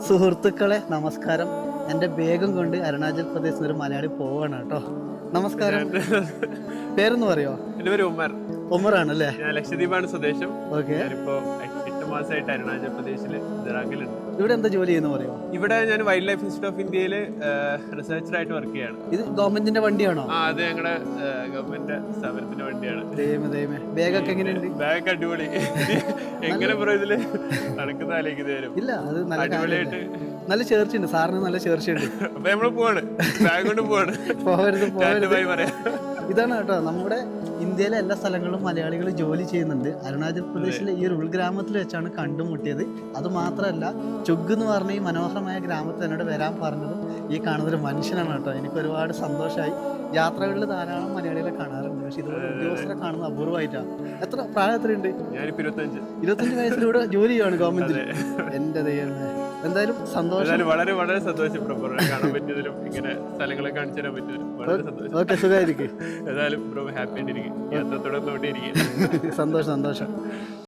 സുഹൃത്തുക്കളെ നമസ്കാരം. എൻ്റെ വേഗം കൊണ്ട് അരുണാചൽ പ്രദേശിൽ ഒരു മലയാളി പോവാണ് കേട്ടോ. നമസ്കാരം. പേരൊന്ന് പറയോ? എൻ്റെ പേര് ഉമ്മർ. ഉമറാണല്ലേ? ഞാൻ ലക്ഷദ്വീപാണ് സ്വദേശം. ഓക്കെ. ഞാനിപ്പോ 8 മാസമായിട്ട് അരുണാചൽ പ്രദേശില് ദറാങ്ങിലുണ്ട്. ഇവിടെ എന്താ ജോലി ചെയ്യുന്ന പറയോ? ഇവിടെ ഞാൻ വൈൽഡ് ലൈഫ് ഇൻസ്റ്റിറ്റ്യൂട്ട് ഓഫ് ഇന്ത്യയില് റിസർച്ചറായിട്ട് വർക്ക് ചെയ്യാണ്. ഇത് ഗവൺമെന്റിന്റെ വണ്ടിയാണോ? അത് ഞങ്ങളുടെ ഗവൺമെന്റ് സ്ഥാപനത്തിന്റെ വണ്ടിയാണ്. ദൈവമേ, ബാഗൊക്കെ എങ്ങനെയുണ്ട്? ബാഗ് അടിപൊളി. എങ്ങനെ ബ്രോ ഇതില് നടക്കുന്ന ആലോചിക്കുന്നത് വരും. ഇല്ല, അത് നല്ല അടിപൊളിയായിട്ട് നല്ല ചേർച്ചയുണ്ട്. സാറിന് നല്ല ചേർച്ചയുണ്ട്. അപ്പൊ നമ്മള് പോവാണ്, ബാഗ് കൊണ്ട് പോവാണ്. പോവരുത്. പറയാം. ഇതാണ് കേട്ടോ, നമ്മുടെ ഇന്ത്യയിലെ എല്ലാ സ്ഥലങ്ങളിലും മലയാളികൾ ജോലി ചെയ്യുന്നുണ്ട്. അരുണാചൽ പ്രദേശിലെ ഈ ഒരു ഉൾഗ്രാമത്തിൽ വെച്ചാണ് കണ്ടുമുട്ടിയത്. അതുമാത്രമല്ല, ചുഗ് എന്ന് പറഞ്ഞ ഈ മനോഹരമായ ഗ്രാമത്തിൽ എന്നോട് വരാൻ പറഞ്ഞതും ഈ കാണുന്നൊരു മനുഷ്യനാണ് കേട്ടോ. എനിക്ക് ഒരുപാട് സന്തോഷമായി. യാത്രകളിൽ ധാരാളം മലയാളികളെ കാണാറുണ്ട്, പക്ഷെ ഇതുപോലെ ഉദ്യോഗസ്ഥരെ കാണുന്നത് അപൂർവമായിട്ടാണ്. എത്ര പ്രായം എത്രയുണ്ട്? ഞാനിപ്പോ 25 വയസ്സിലൂടെ ജോലി ചെയ്യുകയാണ് ഗവൺമെന്റിൽ. എന്റെ ദൈവമേ, എന്തായാലും സന്തോഷം. വളരെ വളരെ സന്തോഷം ബ്രോ കാണാൻ പറ്റിയതിലും ഇങ്ങനെ സ്ഥലങ്ങളെ കാണിച്ചു തരാൻ പറ്റിയതിലും വളരെ സന്തോഷം. ഓക്കെ, സുഖമായിരിക്കും. ഏതായാലും ബ്രോ ഹാപ്പി ആയിട്ടിരിക്കും. യാത്ര തുടർന്നുകൊണ്ടേയിരിക്കും. സന്തോഷം.